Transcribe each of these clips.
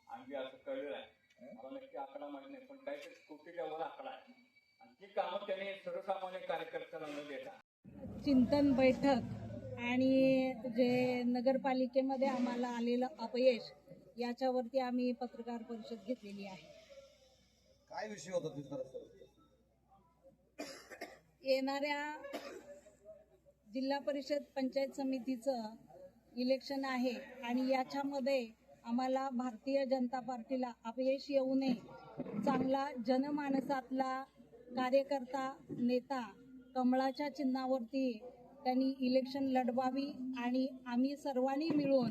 आम्ही असं कळलेलं आहे. मला नक्की आकडा माहिती नाही, पण काहीतरी कोटीच्या वर आकडा आहे. आणि ती कामं त्यांनी सर्वसामान्य कार्यकर्त्यांना न देता चिंतन बैठक आणि जे नगरपालिकेमध्ये आम्हाला आलेलं अपयश याच्यावरती आम्ही पत्रकार परिषद घेतलेली आहे. काय विषय होता तुझा? येणाऱ्या जिल्हा परिषद पंचायत समितीचं इलेक्शन आहे आणि याच्यामध्ये आम्हाला भारतीय जनता पार्टीला अपयश येऊ नये, चांगला जनमानसातला कार्यकर्ता नेता कमळाच्या चिन्हावरती त्यांनी इलेक्शन लढवावी आणि आम्ही सर्वांनी मिळून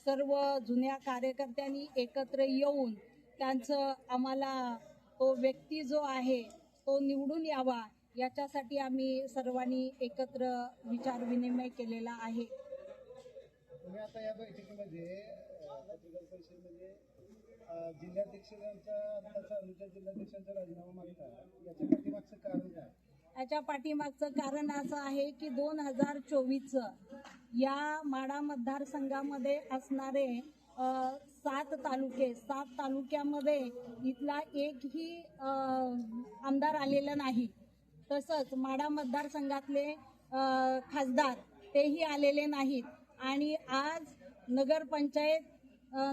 सर्व जुन्या कार्यकर्त्यांनी एकत्र येऊन त्यांचं आम्हाला तो व्यक्ती जो आहे तो निवडून यावा याच्यासाठी आम्ही सर्वांनी एकत्र विचार विनिमय केलेला आहे. तुम्ही आता या बैठकीमध्ये पत्रकार परिषदेमध्ये जिल्हाध्यक्षांच्या जिल्हाध्यक्षांचा राजीनामा मागता, याच्या पाठीमागचं कारण काय? याच्या पाठीमागचं कारण असं आहे की 2024 या माढा मतदारसंघामध्ये असणारे 7 तालुक्यामध्ये इथला एकही आमदार आलेला नाही. तसंच माढा मतदारसंघातले खासदार तेही आलेले नाहीत आणि आज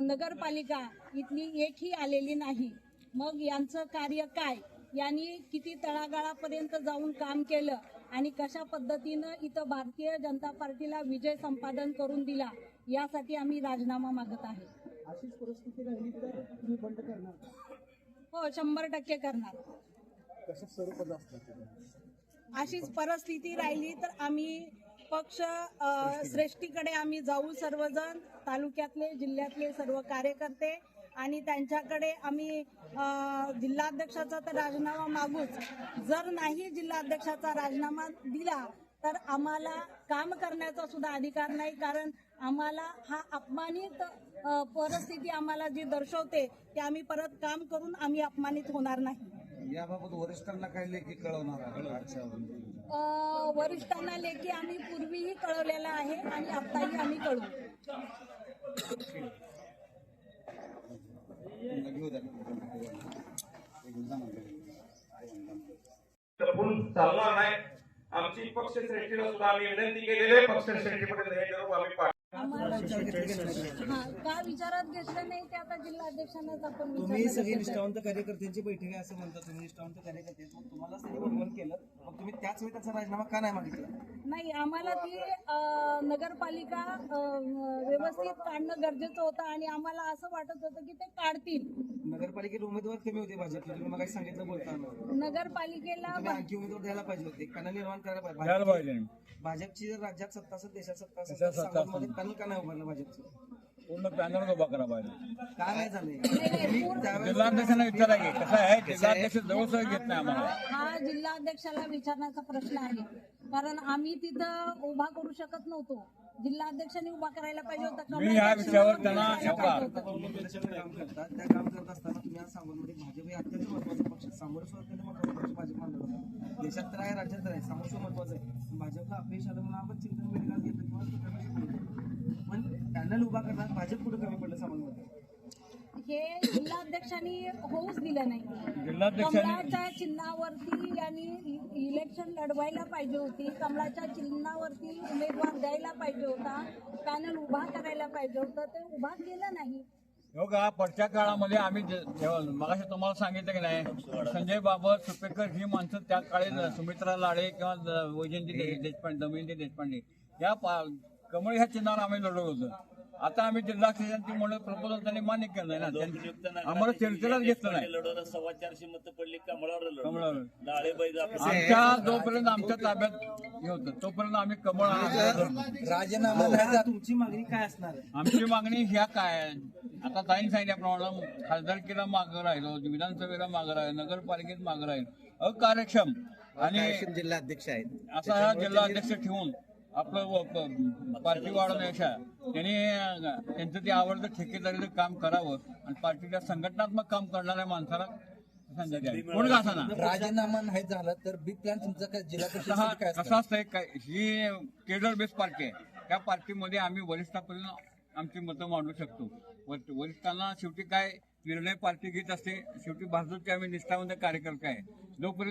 नगरपालिका इथली एकही आलेली नाही. मग यांचं कार्य काय, यांनी किती तळागाळापर्यंत जाऊन काम केलं आणि कशा पद्धतीनं इथं भारतीय जनता पार्टीला विजय संपादन करून दिला, यासाठी आम्ही राजीनामा मागत आहे. अशीच परिस्थिती राहिली तर तुम्ही बंद करणार? हो, 100% करणार. कशा स्वरूपात असतात? अशीच परिस्थिती राहिली तर आम्ही पक्ष श्रेष्ठीकडे आम्ही जाऊ, सर्वजण तालुक्यातले जिल्ह्यातले सर्व कार्यकर्ते, आणि त्यांच्याकडे आम्ही जिल्हाध्यक्षाचा तर राजीनामा मागूच. जर नाही जिल्हाध्यक्षाचा राजीनामा दिला तर आम्हाला काम करण्याचा सुद्धा अधिकार नाही, कारण आम्हाला हा अपमानित परिस्थिती आम्हाला जी दर्शवते ते आम्ही परत काम करून आम्ही अपमानित होणार नाही. याबाबत वरिष्ठांना काय लेखी कळवणार आहे? वरिष्ठांना लेखी आम्ही पूर्वीही कळवलेलं आहे आणि आत्ताही आम्ही कळवू. चालणार नाही. आमची पक्षश्रेष्ठीला सुद्धा आम्ही विनंती केलेली आहे. पक्षश्रेष्ठीपर्यंत हे निरोप आम्ही का विचारात घेतलं नाही ते आता जिल्हाध्यक्षांनाच आपण तुम्ही सगळे निष्ठावंत कार्यकर्त्यांची बैठक आहे असं म्हणता. तुम्ही निष्ठावंत कार्यकर्ते, मग तुम्हाला सगळी बोलवून केलं, मग तुम्ही त्याच वेळी त्याचा राजीनामा का नाही मागितला? नाही, आम्हाला ती नगरपालिका व्यवस्थित काढणं गरजेचं होतं आणि आम्हाला असं वाटत होतं की ते काढतील. नगरपालिकेत उमेदवार कमी होते भाजपचे, तुम्ही मग सांगितलं बोलताना. नगरपालिकेला तुम्ही आणखी उमेदवार द्यायला पाहिजे होते, पॅनल निर्माण करायला पाहिजे. भाजपची जर राज्यात सत्ता असेल, देशात सत्ता असेल, सांगोलमध्ये पॅनल का नाही उभारलं भाजपचं? पूर्ण पॅनल उभा करा पाहिजे. का नाही झाले? जिल्हाध्यक्षांना विचारा की कसं आहे, जिल्हाध्यक्ष जवळ घेत नाही आम्हाला. हा जिल्हाध्यक्षाला विचारण्याचा प्रश्न आहे, कारण आम्ही तिथं उभा करू शकत नव्हतो. जिल्हाध्यक्षांनी उभा करायला पाहिजे होता. मी ह्या विषयावर त्यांना काम करतात. त्या काम करत असताना तुम्ही आज सांगोलमध्ये भाजप हे अत्यंत महत्वाचा पक्ष, सांगोलचं अत्यंत महत्वाचा पक्ष भाजप मानला जातो. देशात तर आहे, राज्यात तर आहे, सांगोल महत्वाचं आहे. भाजपला अपयश आलं म्हणून आपण चिंतन बैठका घेतलं किंवा पण पॅनल उभा करणार भाजप कुठं कमी पडलं सांगोलमध्ये? हे जिल्हाध्यक्षांनी होऊच दिलं नाही. जिल्हाध्यक्षांनी कमळाच्या चिन्हावरती यांनी इलेक्शन लढवायला पाहिजे होती. कमळाच्या चिन्हावरती उमेदवार द्यायला पाहिजे होता. पॅनल उभा करायला पाहिजे होतं, ते उभा केलं नाही. हो का, पुढच्या काळामध्ये आम्ही मगाशी तुम्हाला सांगितलं की नाही, संजय बाबर, सुपेकर ही माणसं त्या काळी सुमित्रा लाडे किंवा वैजयंती देशपांडे, दमयंती देशपांडे या कमळ ह्या चिन्हावर आम्ही लढवलं होतं. आता आम्ही जिल्हाध्यक्षांची म्हणून प्रपोजल त्यांनी मान्य केलं नाही ना, आम्हाला चर्चेलाच घेतलं नाही. 425 मतं पडली कमळावर. आमच्या जोपर्यंत आमच्या ताब्यात हे होतं तोपर्यंत आम्ही कमळ राजीनामा तुमची मागणी काय असणार आहे? आमची मागणी ह्या काय, आता ताईंनी सांगितल्याप्रमाणे खासदारकीला मागं राहिलो, विधानसभेला मागं राहिलो, नगरपालिकेत मागं राहिलो, अकार्यक्षम आणि जिल्हाध्यक्ष आहेत असा हा जिल्हाध्यक्ष ठेवून आपलं पार्टी वाढवण्याच्या त्यांनी त्यांचं ते आवडतं ठेकेदारीचं काम करावं आणि पार्टीच्या संघटनात्मक काम करणाऱ्या माणसाला संधी द्यावी. कोण का असं ना, राजीनामा नाही झाला तर बी प्लॅन तुमचा काय जिल्हा कसं असतंय, ही केडर बेस्ड पार्टी आहे. त्या पार्टीमध्ये आम्ही वरिष्ठापर्यंत आमची मतं मांडू शकतो. वरिष्ठांना शेवटी काय निर्णय पार्टी घेत असते. शेवटी भाजपचे आम्ही निष्ठावंत कार्यकर्ते आहे. जोपर्यंत